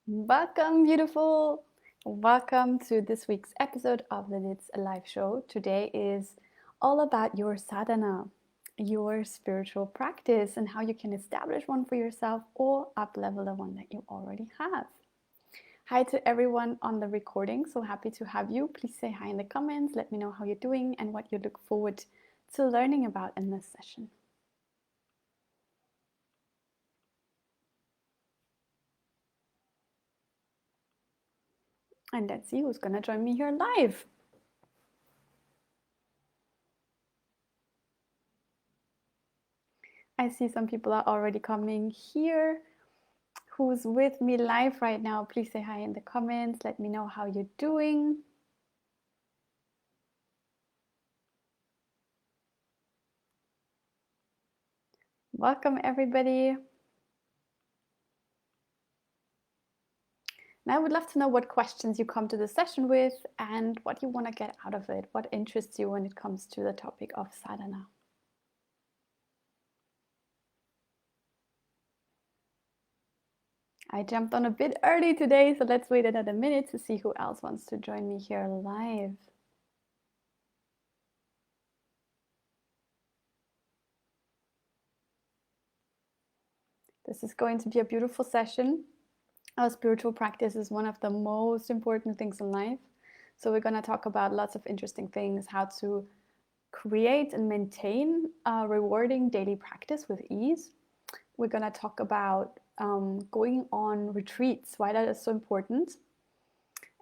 Welcome, beautiful. Welcome to this week's episode of the Lids Live Show. Today is all about your sadhana, your spiritual practice, and how you can establish one for yourself or up level the one that you already have. Hi to everyone on the recording. So happy to have you. Please say hi in the comments. Let me know how you're doing and what you look forward to learning about in this session. And let's see who's going to join me here live. I see some people are already coming here. Who's with me live right now? Please say hi in the comments. Let me know how you're doing. Welcome, everybody. Now I would love to know what questions you come to the session with and what you want to get out of it. What interests you when it comes to the topic of sadhana? I jumped on a bit early today, so let's wait another minute to see who else wants to join me here live. This is going to be a beautiful session. Our spiritual practice is one of the most important things in life. So we're going to talk about lots of interesting things, how to create and maintain a rewarding daily practice with ease. We're going to talk about going on retreats, why that is so important,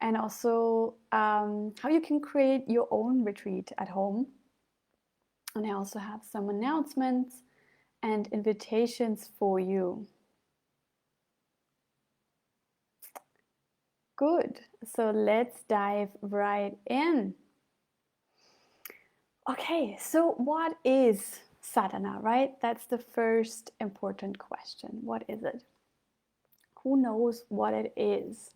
and also how you can create your own retreat at home. And I also have some announcements and invitations for you. Good. So let's dive right in. Okay, so what is sadhana, right? That's the first important question. What is it? Who knows what it is?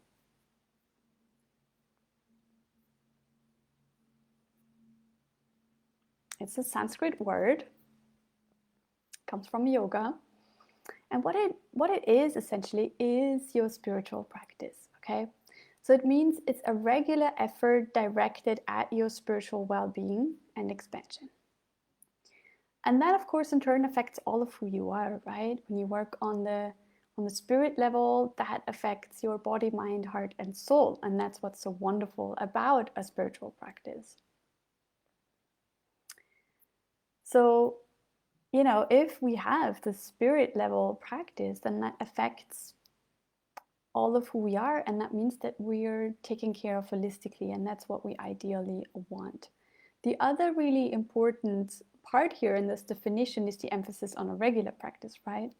It's a Sanskrit word, comes from yoga. And what it is essentially is your spiritual practice, okay? So it means it's a regular effort directed at your spiritual well-being and expansion. And that, of course, in turn affects all of who you are, right? When you work on the spirit level, that affects your body, mind, heart, and soul. And that's what's so wonderful about a spiritual practice. So, you know, if we have the spirit level practice, then that affects all of who we are. And that means that we're taken care of holistically. And that's what we ideally want. The other really important part here in this definition is the emphasis on a regular practice, right?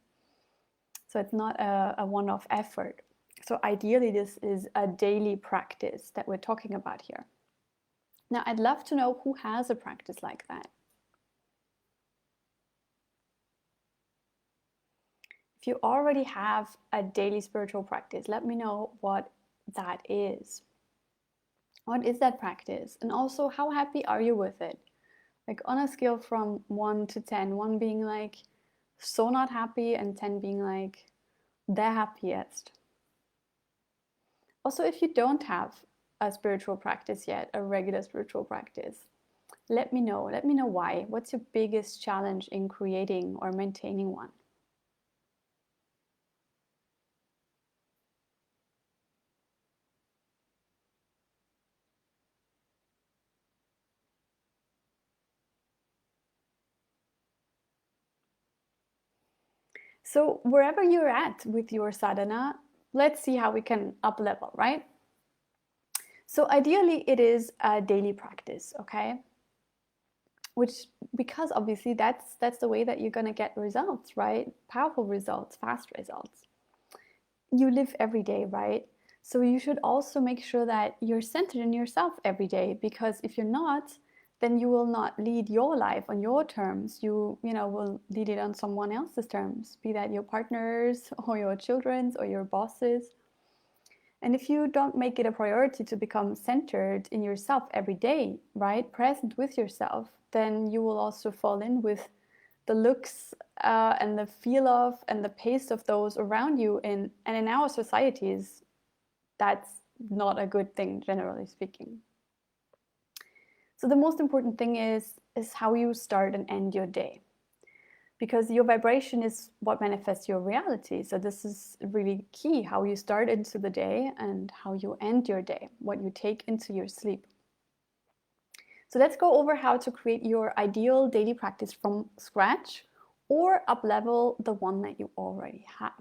So it's not a one-off effort. So ideally, this is a daily practice that we're talking about here. Now, I'd love to know who has a practice like that. If you already have a daily spiritual practice, let me know what that is. What is that practice? And also, how happy are you with it? Like on a scale from 1 to 10, 1 being like so not happy and 10 being like the happiest. Also, if you don't have a spiritual practice yet, a regular spiritual practice, let me know. Let me know why. What's your biggest challenge in creating or maintaining one? So wherever you're at with your sadhana, let's see how we can up level, right? So ideally it is a daily practice, okay? Which, because obviously that's the way that you're going to get results, right? Powerful results, fast results. You live every day, right? So you should also make sure that you're centered in yourself every day, because if you're not, then you will not lead your life on your terms. You will lead it on someone else's terms, be that your partners or your children's or your bosses. And if you don't make it a priority to become centered in yourself every day, right, present with yourself, then you will also fall in with the looks and the feel of and the pace of those around you. And in our societies, That's not a good thing, generally speaking. So the most important thing is how you start and end your day, because your vibration is what manifests your reality. So this is really key, how you start into the day and how you end your day, what you take into your sleep. So let's go over how to create your ideal daily practice from scratch or up-level the one that you already have.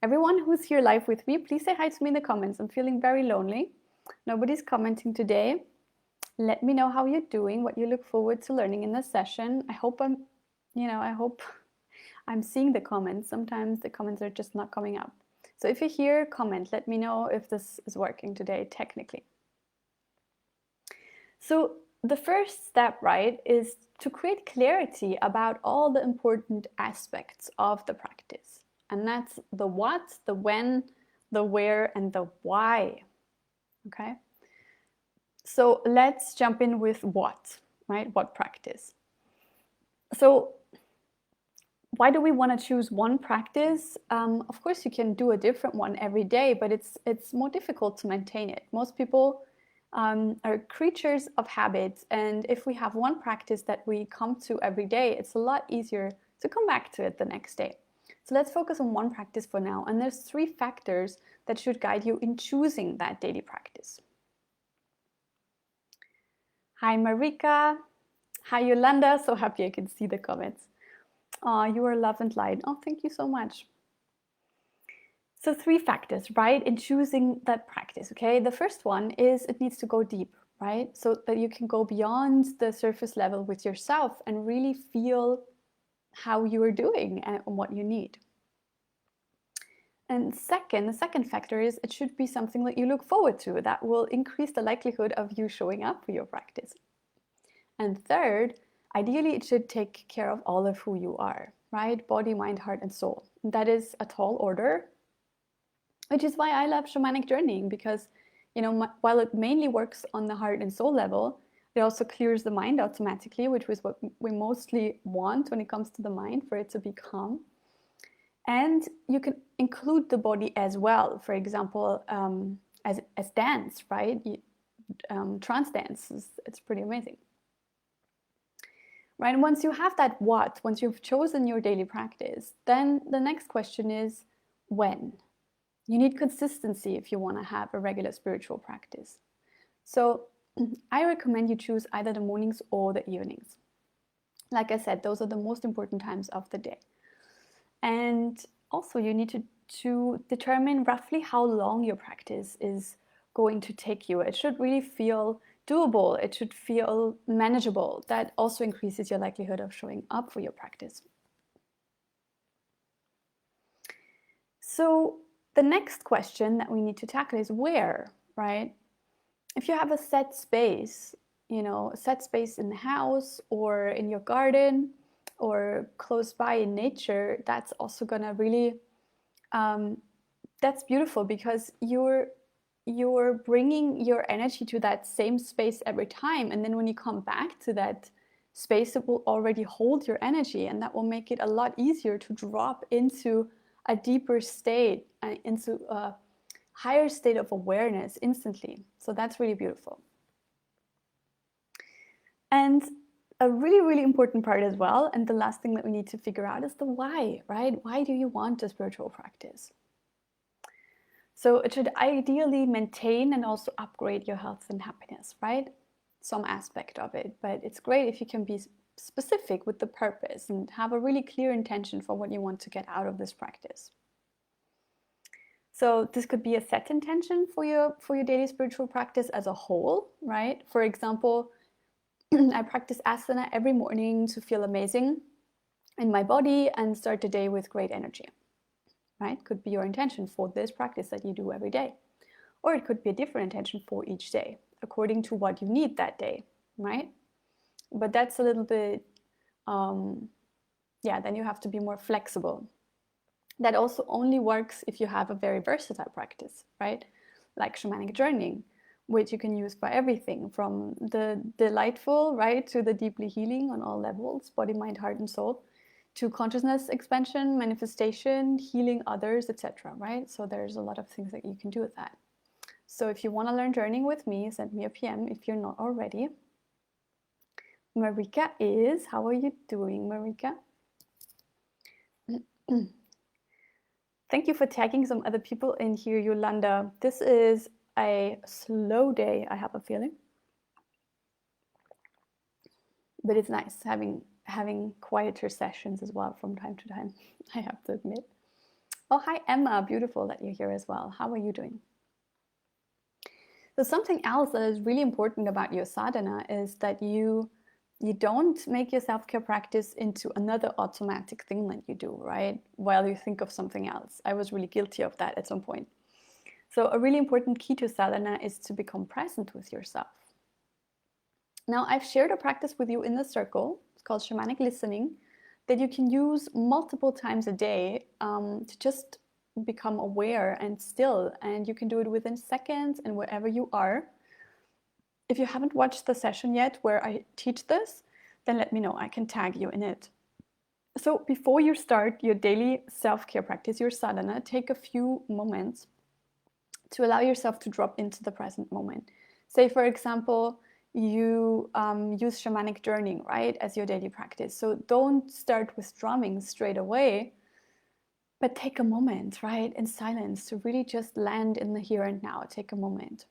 Everyone who's here live with me, please say hi to me in the comments. I'm feeling very lonely. Nobody's commenting today. Let me know how you're doing, what you look forward to learning in this session. I hope I'm seeing the comments. Sometimes the comments are just not coming up. So if you're here, comment. Let me know if this is working today technically. So the first step, right, is to create clarity about all the important aspects of the practice. And that's the what, the when, the where, and the why. Okay? So let's jump in with what, right? What practice? So why do we want to choose one practice? Of course, you can do a different one every day, but it's more difficult to maintain it. Most people are creatures of habits, and if we have one practice that we come to every day, it's a lot easier to come back to it the next day. So let's focus on one practice for now, and there's 3 factors that should guide you in choosing that daily practice. Hi Marika, hi Yolanda, so happy I can see the comments. Oh, you are love and light. Oh, thank you so much. So 3 factors, right, in choosing that practice, okay? The first one is it needs to go deep, right? So that you can go beyond the surface level with yourself and really feel how you are doing and what you need. And the second factor is it should be something that you look forward to that will increase the likelihood of you showing up for your practice. And third, ideally it should take care of all of who you are, right? Body, mind, heart, and soul. And that is a tall order, which is why I love shamanic journeying, because while it mainly works on the heart and soul level, it also clears the mind automatically, which is what we mostly want when it comes to the mind, for it to be calm. And you can include the body as well. For example, as dance, right? Trance dance, it's pretty amazing. Right, and once you have that what, once you've chosen your daily practice, then the next question is when. You need consistency if you want to have a regular spiritual practice. So I recommend you choose either the mornings or the evenings. Like I said, those are the most important times of the day. And also you need to determine roughly how long your practice is going to take you. It should really feel doable. It should feel manageable. That also increases your likelihood of showing up for your practice. So the next question that we need to tackle is where, right? If you have a set space, a set space in the house or in your garden or close by in nature, that's also gonna really, that's beautiful, because you're bringing your energy to that same space every time. And then when you come back to that space, it will already hold your energy, and that will make it a lot easier to drop into a deeper state, into a higher state of awareness instantly. So that's really beautiful. And a really, really important part as well, and the last thing that we need to figure out, is the why, right? Why do you want a spiritual practice? So it should ideally maintain and also upgrade your health and happiness, right? Some aspect of it, but it's great if you can be specific with the purpose and have a really clear intention for what you want to get out of this practice. So this could be a set intention for your daily spiritual practice as a whole, right? For example, I practice asana every morning to feel amazing in my body and start the day with great energy, right? Could be your intention for this practice that you do every day. Or it could be a different intention for each day, according to what you need that day, right? But that's a little bit, then you have to be more flexible. That also only works if you have a very versatile practice, right? Like shamanic journeying, which you can use for everything, from the delightful, right, to the deeply healing on all levels, body, mind, heart, and soul, to consciousness expansion, manifestation, healing others, etc. Right? So there's a lot of things that you can do with that. So if you want to learn journaling with me, send me a PM if you're not already. Marika is, how are you doing, Marika? Thank you for tagging some other people in here, Yolanda. This is a slow day, I have a feeling. But it's nice having quieter sessions as well from time to time, I have to admit. Oh, hi, Emma. Beautiful that you're here as well. How are you doing? So something else that is really important about your sadhana is that you don't make your self-care practice into another automatic thing that you do, right? While you think of something else. I was really guilty of that at some point. So a really important key to sadhana is to become present with yourself. Now, I've shared a practice with you in the circle. It's called shamanic listening, that you can use multiple times a day to just become aware and still. And you can do it within seconds and wherever you are. If you haven't watched the session yet where I teach this, then let me know. I can tag you in it. So before you start your daily self-care practice, your sadhana, take a few moments to allow yourself to drop into the present moment. Say, for example, you use shamanic journeying, right, as your daily practice. So don't start with drumming straight away, but take a moment, right, in silence to really just land in the here and now. Take a moment.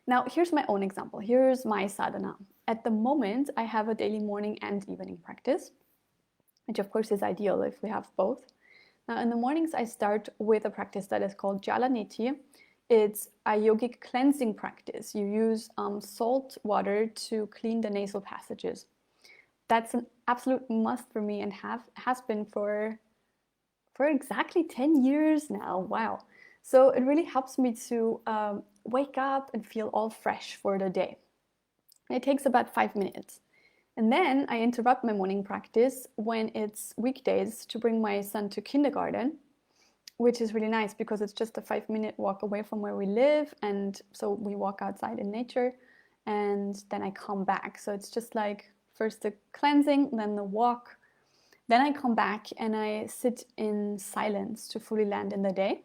Now, here's my own example. Here's my sadhana. At the moment, I have a daily morning and evening practice, which of course is ideal if we have both. Now, in the mornings, I start with a practice that is called Jalaniti. It's a yogic cleansing practice. You use salt water to clean the nasal passages. That's an absolute must for me and has been for exactly 10 years now. Wow. So it really helps me to wake up and feel all fresh for the day. It takes about 5 minutes. And then I interrupt my morning practice when it's weekdays to bring my son to kindergarten, which is really nice because it's just a 5-minute walk away from where we live. And so we walk outside in nature and then I come back. So it's just like first the cleansing, then the walk. Then I come back and I sit in silence to fully land in the day.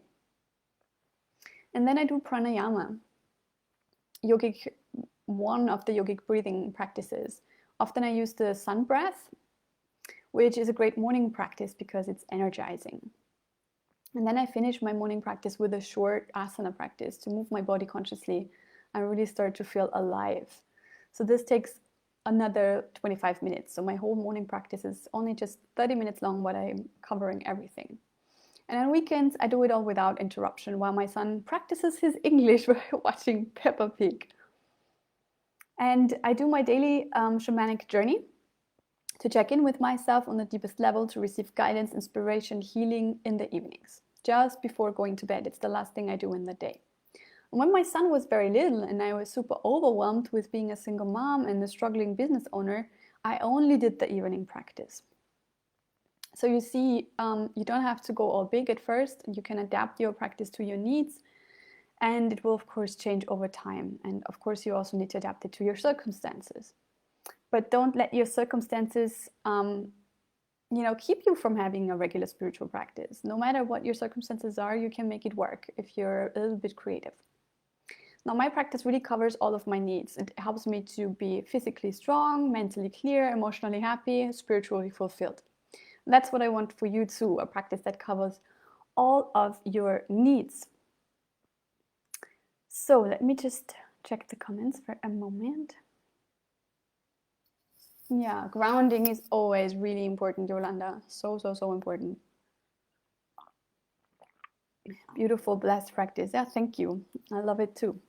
And then I do pranayama, one of the yogic breathing practices. Often I use the sun breath, which is a great morning practice because it's energizing. And then I finish my morning practice with a short asana practice to move my body consciously and really start to feel alive. So this takes another 25 minutes. So my whole morning practice is only just 30 minutes long, but I'm covering everything. And on weekends, I do it all without interruption while my son practices his English by watching Peppa Pig. And I do my daily shamanic journey to check in with myself on the deepest level, to receive guidance, inspiration, healing in the evenings, just before going to bed. It's the last thing I do in the day. And when my son was very little and I was super overwhelmed with being a single mom and a struggling business owner, I only did the evening practice. So you see, you don't have to go all big at first. You can adapt your practice to your needs, and it will of course change over time. And of course you also need to adapt it to your circumstances. But don't let your circumstances keep you from having a regular spiritual practice. No matter what your circumstances are, you can make it work if you're a little bit creative. Now, my practice really covers all of my needs. It helps me to be physically strong, mentally clear, emotionally happy, spiritually fulfilled. That's what I want for you too, a practice that covers all of your needs. So let me just check the comments for a moment. Yeah, grounding is always really important, Yolanda. So important. Beautiful, blessed practice. Yeah, thank you. I love it too.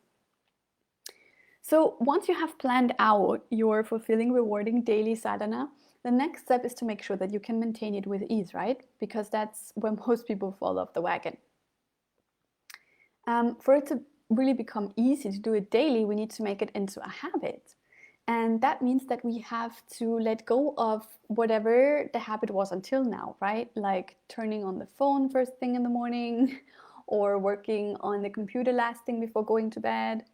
So once you have planned out your fulfilling, rewarding daily sadhana, the next step is to make sure that you can maintain it with ease, right? Because that's where most people fall off the wagon. For it to really become easy to do it daily, we need to make it into a habit. And that means that we have to let go of whatever the habit was until now, right? Like turning on the phone first thing in the morning or working on the computer last thing before going to bed.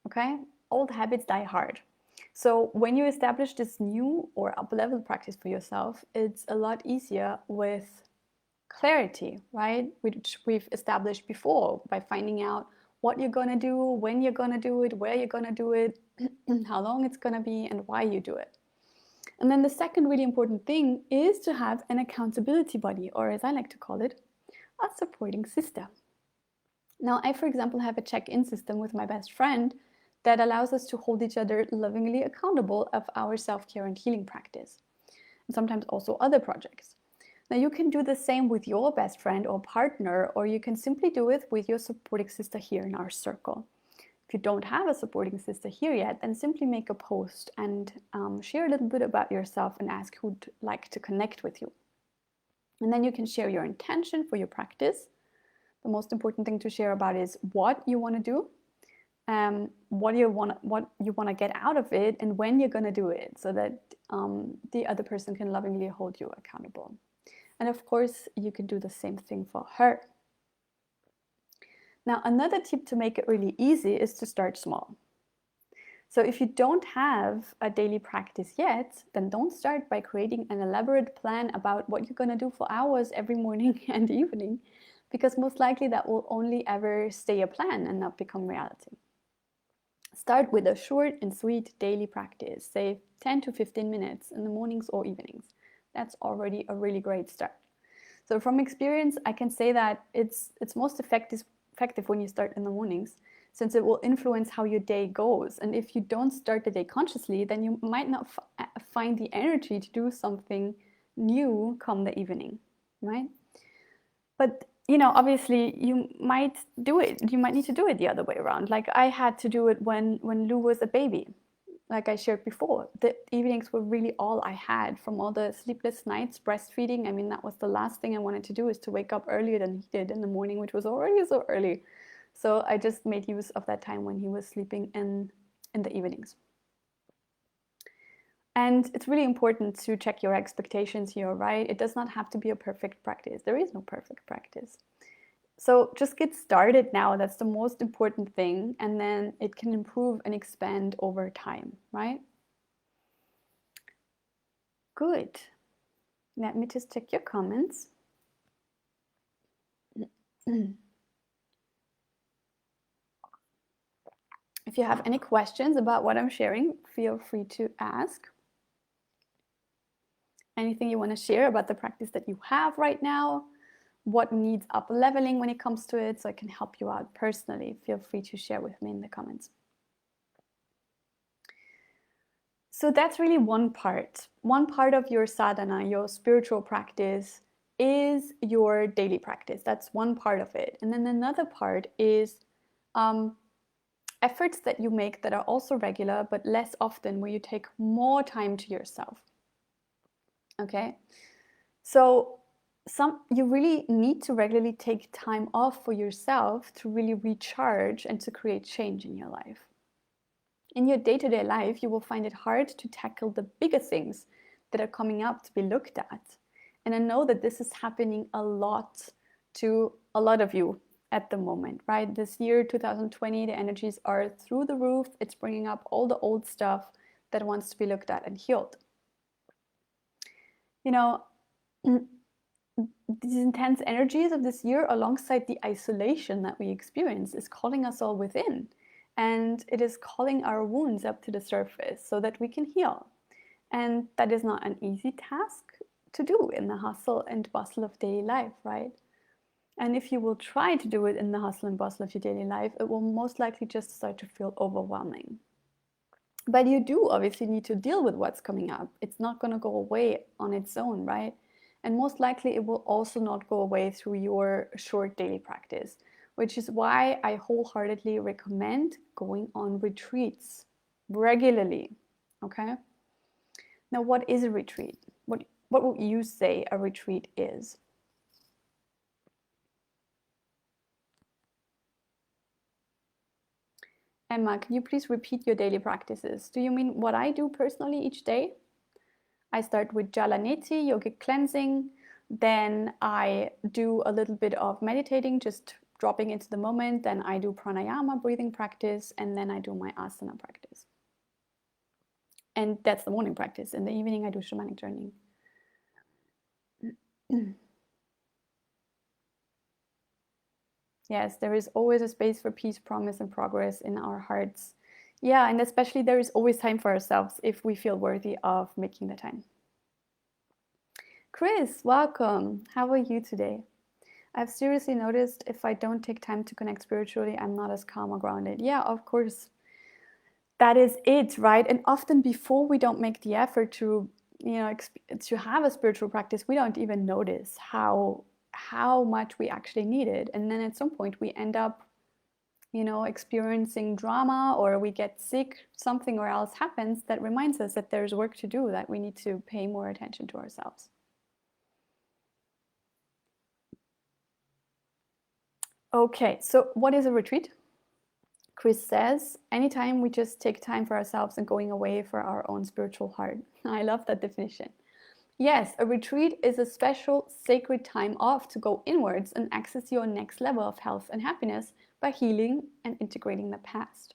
Okay? Old habits die hard. So when you establish this new or up-level practice for yourself, it's a lot easier with clarity, right? Which we've established before by finding out what you're going to do, when you're going to do it, where you're going to do it, how long it's going to be, and why you do it. And then the second really important thing is to have an accountability buddy, or as I like to call it, a supporting sister. Now, I, for example, have a check-in system with my best friend that allows us to hold each other lovingly accountable of our self-care and healing practice, and sometimes also other projects. Now, you can do the same with your best friend or partner, or you can simply do it with your supporting sister here in our circle. If you don't have a supporting sister here yet, then simply make a post and share a little bit about yourself and ask who'd like to connect with you. And then you can share your intention for your practice. The most important thing to share about is what you want to do, what you want to get out of it, and when you're going to do it, so that the other person can lovingly hold you accountable. And of course, you can do the same thing for her. Now, another tip to make it really easy is to start small. So if you don't have a daily practice yet, then don't start by creating an elaborate plan about what you're going to do for hours every morning and evening, because most likely that will only ever stay a plan and not become reality. Start with a short and sweet daily practice, say 10 to 15 minutes in the mornings or evenings. That's already a really great start. So from experience, I can say that it's most effective when you start in the mornings, since it will influence how your day goes. And if you don't start the day consciously, then you might not find the energy to do something new come the evening, right? But obviously you might do it. You might need to do it the other way around. Like I had to do it when Lou was a baby. Like I shared before, the evenings were really all I had from all the sleepless nights breastfeeding. I mean, that was the last thing I wanted to do, is to wake up earlier than he did in the morning, which was already so early. So I just made use of that time when he was sleeping in the evenings. And it's really important to check your expectations here, right? It does not have to be a perfect practice. There is no perfect practice. So just get started now. That's the most important thing. And then it can improve and expand over time, right? Good. Let me just check your comments. If you have any questions about what I'm sharing, feel free to ask. Anything you want to share about the practice that you have right now, what needs up leveling when it comes to it, so I can help you out personally, feel free to share with me in the comments. So that's really one part. One part of your sadhana, your spiritual practice, is your daily practice. That's one part of it. And then another part is efforts that you make that are also regular, but less often, where you take more time to yourself. Okay? So you really need to regularly take time off for yourself to really recharge and to create change in your life. In your day-to-day life, you will find it hard to tackle the bigger things that are coming up to be looked at. And I know that this is happening a lot to a lot of you at the moment, right? This year, 2020, the energies are through the roof. It's bringing up all the old stuff that wants to be looked at and healed. These intense energies of this year, alongside the isolation that we experience, is calling us all within. And it is calling our wounds up to the surface so that we can heal. And that is not an easy task to do in the hustle and bustle of daily life, right? And if you will try to do it in the hustle and bustle of your daily life, it will most likely just start to feel overwhelming. But you do obviously need to deal with what's coming up. It's not going to go away on its own, right? And most likely it will also not go away through your short daily practice, which is why I wholeheartedly recommend going on retreats regularly, okay? Now, what is a retreat? What would you say a retreat is? Emma, can you please repeat your daily practices? Do you mean what I do personally each day? I start with Jalaneti, yogic cleansing. Then I do a little bit of meditating, just dropping into the moment. Then I do pranayama, breathing practice. And then I do my asana practice. And that's the morning practice. In the evening, I do shamanic journeying. Yes, there is always a space for peace, promise, and progress in our hearts. Yeah, and especially there is always time for ourselves if we feel worthy of making the time. Chris, welcome. How are you today? I've seriously noticed if I don't take time to connect spiritually, I'm not as calm or grounded. Yeah, of course. That is it, right? And often before we don't make the effort to, to have a spiritual practice, we don't even notice how much we actually need it. And then at some point we end up, experiencing drama, or we get sick, something or else happens that reminds us that there's work to do, that we need to pay more attention to ourselves. Okay, so what is a retreat? Chris says, anytime we just take time for ourselves and going away for our own spiritual heart. I love that definition. Yes, a retreat is a special sacred time off to go inwards and access your next level of health and happiness by healing and integrating the past.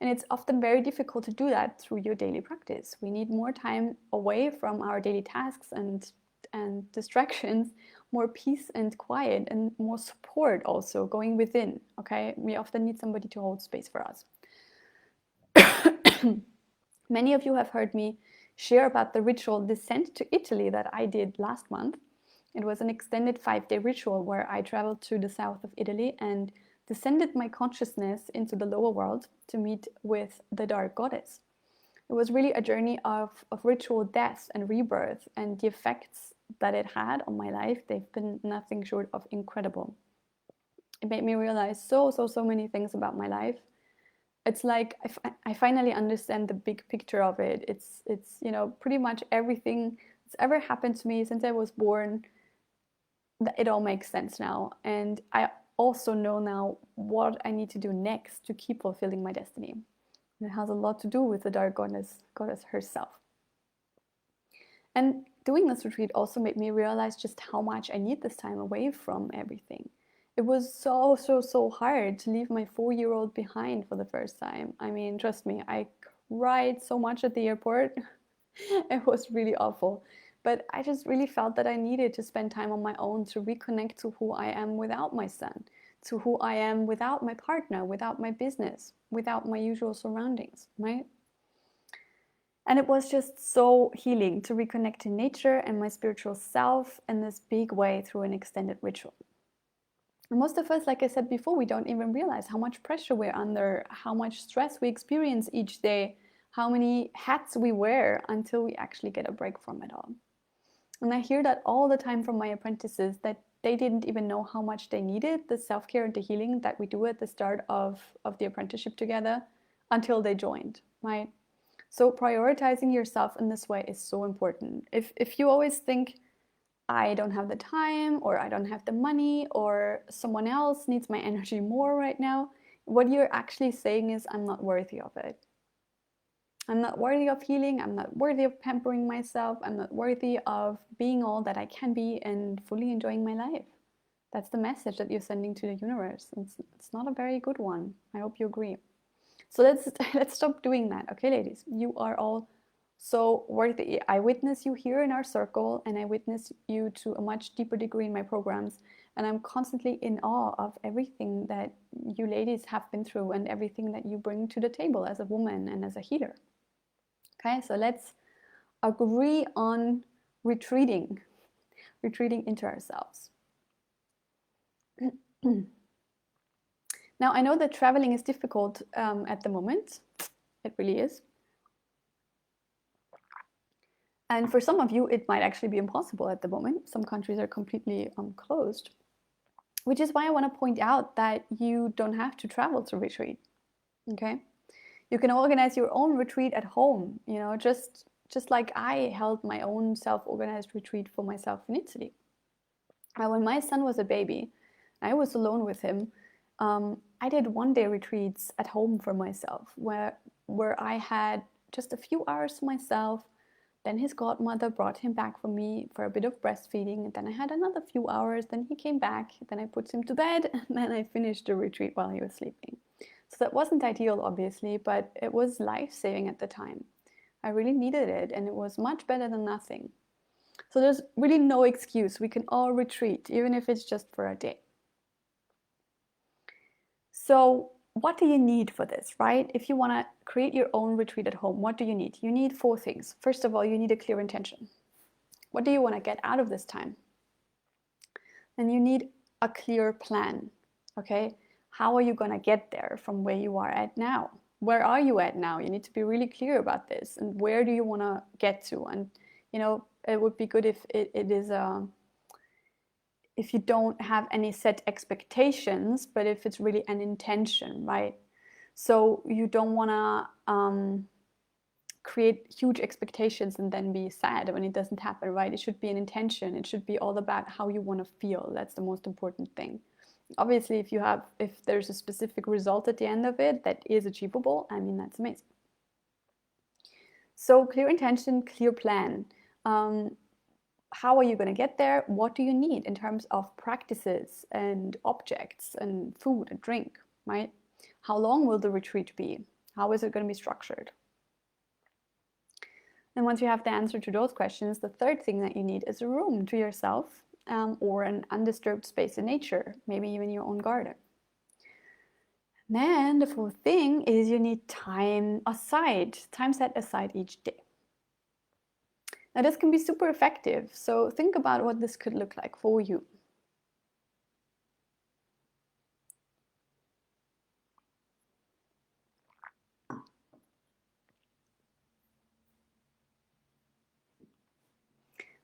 And it's often very difficult to do that through your daily practice. We need more time away from our daily tasks and distractions, more peace and quiet, and more support also going within. Okay, we often need somebody to hold space for us. Many of you have heard me share about the ritual descent to Italy that I did last month. It was an extended 5-day ritual where I traveled to the south of Italy and descended my consciousness into the lower world to meet with the dark goddess. It was really a journey of ritual death and rebirth, and the effects that it had on my life, they've been nothing short of incredible. It made me realize so many things about my life. It's like I finally understand the big picture of it. It's pretty much everything that's ever happened to me since I was born, it all makes sense now. And I also know now what I need to do next to keep fulfilling my destiny. And it has a lot to do with the dark goddess herself. And doing this retreat also made me realize just how much I need this time away from everything. It was so hard to leave my 4-year-old behind for the first time. I mean, trust me, I cried so much at the airport. It was really awful. But I just really felt that I needed to spend time on my own to reconnect to who I am without my son, to who I am without my partner, without my business, without my usual surroundings, right? And it was just so healing to reconnect to nature and my spiritual self in this big way through an extended ritual. And most of us, like I said before, we don't even realize how much pressure we're under, how much stress we experience each day, how many hats we wear until we actually get a break from it all. And I hear that all the time from my apprentices, that they didn't even know how much they needed the self-care and the healing that we do at the start of the apprenticeship together until they joined, right? So prioritizing yourself in this way is so important. If you always think, I don't have the time, or I don't have the money, or someone else needs my energy more right now, what you're actually saying is, I'm not worthy of it. I'm not worthy of healing. I'm not worthy of pampering myself. I'm not worthy of being all that I can be and fully enjoying my life. That's the message that you're sending to the universe. It's not a very good one. I hope you agree. So let's stop doing that, okay, ladies? You are all so worthy. I witness you here in our circle, and I witness you to a much deeper degree in my programs. And I'm constantly in awe of everything that you ladies have been through and everything that you bring to the table as a woman and as a healer. Okay, so let's agree on retreating into ourselves. Now, I know that traveling is difficult at the moment. It really is. And for some of you, it might actually be impossible at the moment. Some countries are completely closed, which is why I want to point out that you don't have to travel to retreat, okay? You can organize your own retreat at home, just like I held my own self-organized retreat for myself in Italy. When my son was a baby, I was alone with him. I did 1-day retreats at home for myself, where I had just a few hours to myself. Then his godmother brought him back for me for a bit of breastfeeding, and then I had another few hours. Then he came back, then I put him to bed, and then I finished the retreat while he was sleeping. So that wasn't ideal, obviously, but it was life-saving at the time. I really needed it, and it was much better than nothing. So there's really no excuse. We can all retreat, even if it's just for a day. So what do you need for this, right? If you want to create your own retreat at home, what do you need? You need 4 things. First of all, you need a clear intention. What do you want to get out of this time? Then you need a clear plan, okay? How are you going to get there from where you are at now? Where are you at now? You need to be really clear about this. And where do you want to get to? And, you know, it would be good if it is if you don't have any set expectations, but if it's really an intention, right? So you don't want to create huge expectations and then be sad when it doesn't happen, right? It should be an intention. It should be all about how you want to feel. That's the most important thing. Obviously, if there's a specific result at the end of it that is achievable, I mean, that's amazing. So clear intention, clear plan. How are you going to get there? What do you need in terms of practices and objects and food and drink, right? How long will the retreat be? How is it going to be structured? And once you have the answer to those questions, the third thing that you need is a room to yourself, or an undisturbed space in nature, maybe even your own garden. And then the fourth thing is you need time set aside each day. Now this can be super effective, so think about what this could look like for you.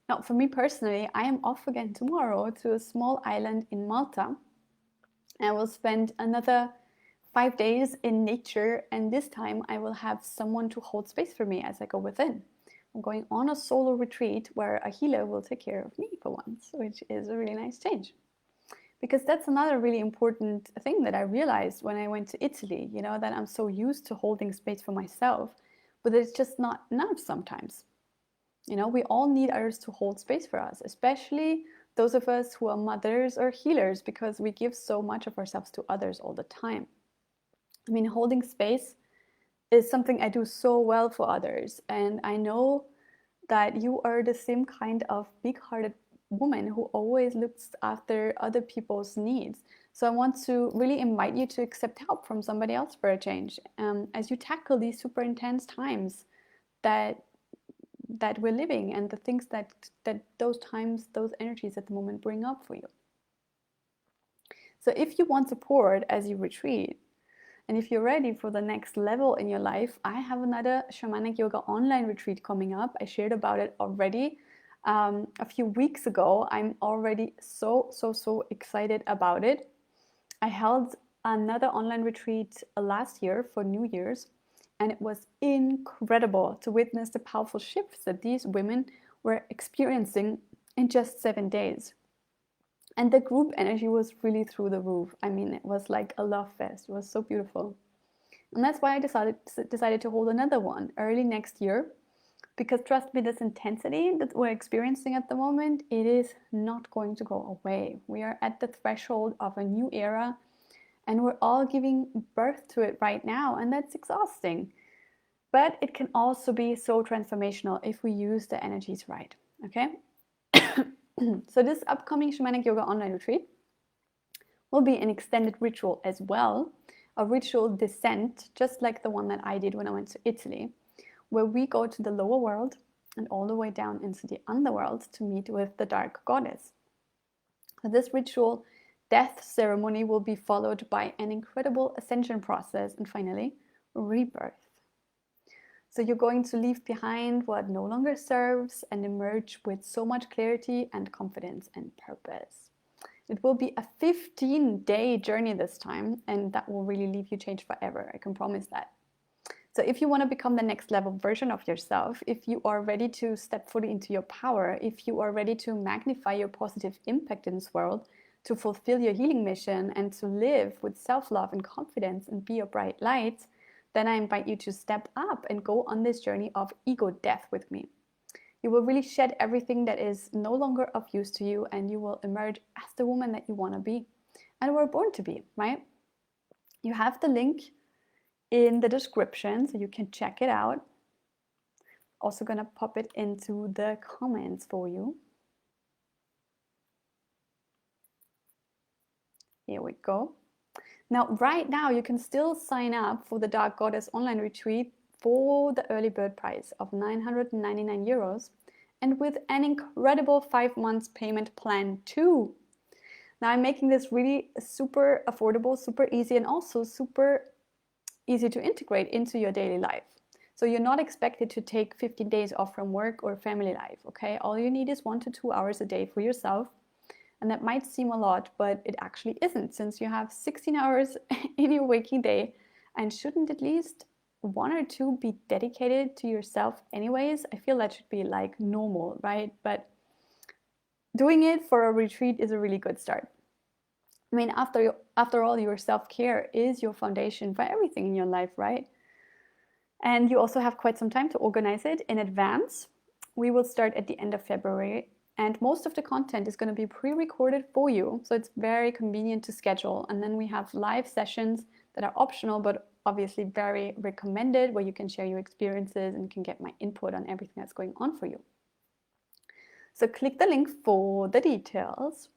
Now, for me personally, I am off again tomorrow to a small island in Malta. I will spend another 5 days in nature, and this time I will have someone to hold space for me as I go within. I'm going on a solo retreat where a healer will take care of me for once, which is a really nice change. Because that's another really important thing that I realized when I went to Italy, you know, that I'm so used to holding space for myself, but it's just not enough sometimes. You know, we all need others to hold space for us, especially those of us who are mothers or healers, because we give so much of ourselves to others all the time. I mean, holding space is something I do so well for others. And I know that you are the same kind of big-hearted woman who always looks after other people's needs. So I want to really invite you to accept help from somebody else for a change, as you tackle these super intense times that we're living, and the things that those times, those energies at the moment bring up for you. So if you want support as you retreat, and if you're ready for the next level in your life, I have another shamanic yoga online retreat coming up. I shared about it already a few weeks ago. I'm already so excited about it. I held another online retreat last year for New Year's, and it was incredible to witness the powerful shifts that these women were experiencing in just 7 days. And the group energy was really through the roof. I mean, it was like a love fest. It was so beautiful. And that's why I decided to hold another one early next year. Because trust me, this intensity that we're experiencing at the moment, it is not going to go away. We are at the threshold of a new era, and we're all giving birth to it right now, and that's exhausting. But it can also be so transformational if we use the energies right, okay? So this upcoming Shamanic Yoga online retreat will be an extended ritual as well, a ritual descent, just like the one that I did when I went to Italy, where we go to the lower world and all the way down into the underworld to meet with the dark goddess. So this ritual death ceremony will be followed by an incredible ascension process and finally rebirth. So you're going to leave behind what no longer serves and emerge with so much clarity and confidence and purpose. It will be a 15-day journey this time, and that will really leave you changed forever. I can promise that. So if you want to become the next level version of yourself, if you are ready to step fully into your power, if you are ready to magnify your positive impact in this world, to fulfill your healing mission and to live with self-love and confidence and be a bright light, then I invite you to step up and go on this journey of ego death with me. You will really shed everything that is no longer of use to you, and you will emerge as the woman that you want to be and were born to be, right? You have the link in the description, so you can check it out. Also gonna pop it into the comments for you. Here we go. Now, right now, you can still sign up for the Dark Goddess online retreat for the early bird price of 999 euros and with an incredible 5 months payment plan too. Now, I'm making this really super affordable, super easy, and also super easy to integrate into your daily life. So you're not expected to take 15 days off from work or family life, okay? All you need is 1 to 2 hours a day for yourself. And that might seem a lot, but it actually isn't, since you have 16 hours in your waking day. And shouldn't at least 1 or 2 be dedicated to yourself anyways? I feel that should be like normal, right? But doing it for a retreat is a really good start. I mean, after all, your self-care is your foundation for everything in your life, right? And you also have quite some time to organize it in advance. We will start at the end of February, and most of the content is going to be pre-recorded for you, so it's very convenient to schedule. And then we have live sessions that are optional, but obviously very recommended, where you can share your experiences and can get my input on everything that's going on for you. So click the link for the details.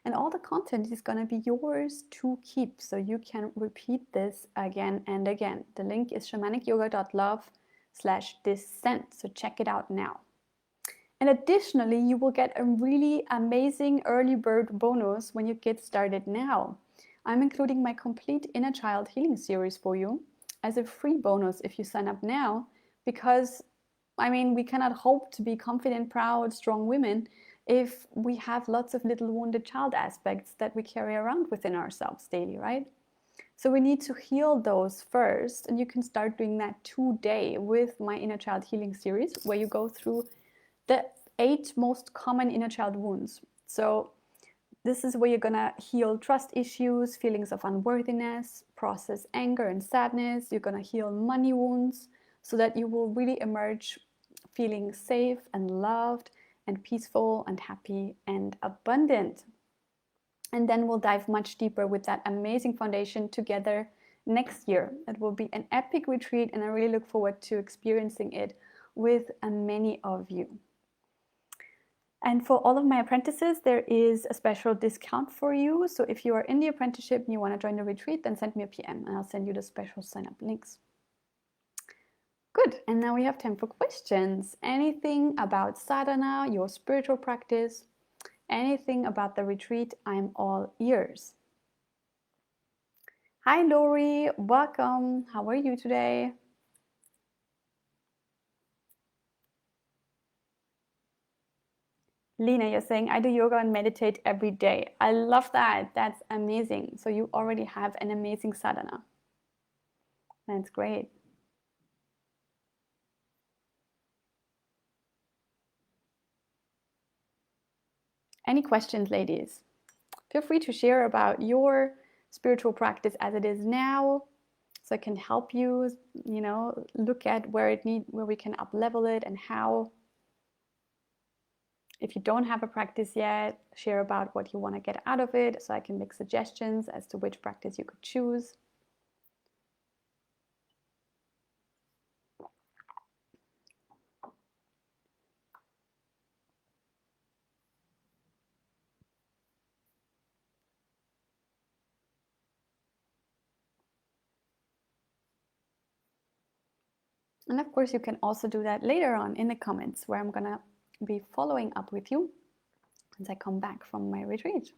And all the content is going to be yours to keep, so you can repeat this again and again. The link is shamanicyoga.love/descent, so check it out now. And additionally, you will get a really amazing early bird bonus when you get started now. I'm including my complete inner child healing series for you as a free bonus if you sign up now, because I mean, we cannot hope to be confident, proud, strong women if we have lots of little wounded child aspects that we carry around within ourselves daily, right? So we need to heal those first, and you can start doing that today with my inner child healing series, where you go through the 8 most common inner child wounds. So this is where you're gonna heal trust issues, feelings of unworthiness, process anger and sadness. You're gonna heal money wounds so that you will really emerge feeling safe and loved and peaceful and happy and abundant. And then we'll dive much deeper with that amazing foundation together next year. It will be an epic retreat, and I really look forward to experiencing it with many of you. And for all of my apprentices, there is a special discount for you. So if you are in the apprenticeship and you want to join the retreat, then send me a PM and I'll send you the special sign-up links. Good, and now we have time for questions. Anything about sadhana, your spiritual practice, anything about the retreat, I'm all ears. Hi Lori, welcome. How are you today? Lena, you're saying, I do yoga and meditate every day. I love that. That's amazing. So you already have an amazing sadhana. That's great. Any questions, ladies? Feel free to share about your spiritual practice as it is now, so I can help you, look at where we can up level it and how. If you don't have a practice yet, share about what you want to get out of it, so I can make suggestions as to which practice you could choose. And of course, you can also do that later on in the comments, where I'm gonna be following up with you as I come back from my retreat.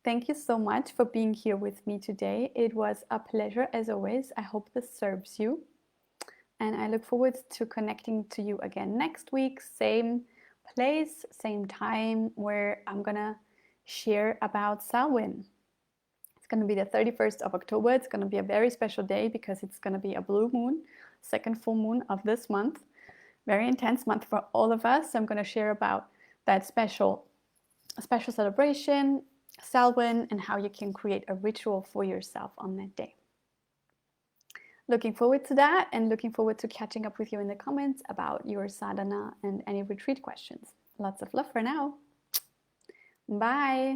Thank you so much for being here with me today. It was a pleasure as always. I hope this serves you. And I look forward to connecting to you again next week. Same place, same time, where I'm gonna share about Samhain. It's going to be the 31st of October. It's going to be a very special day because it's going to be a blue moon, second full moon of this month. Very intense month for all of us. So I'm going to share about that special celebration, Samhain, and how you can create a ritual for yourself on that day. Looking forward to that, and looking forward to catching up with you in the comments about your sadhana and any retreat questions. Lots of love for now. Bye.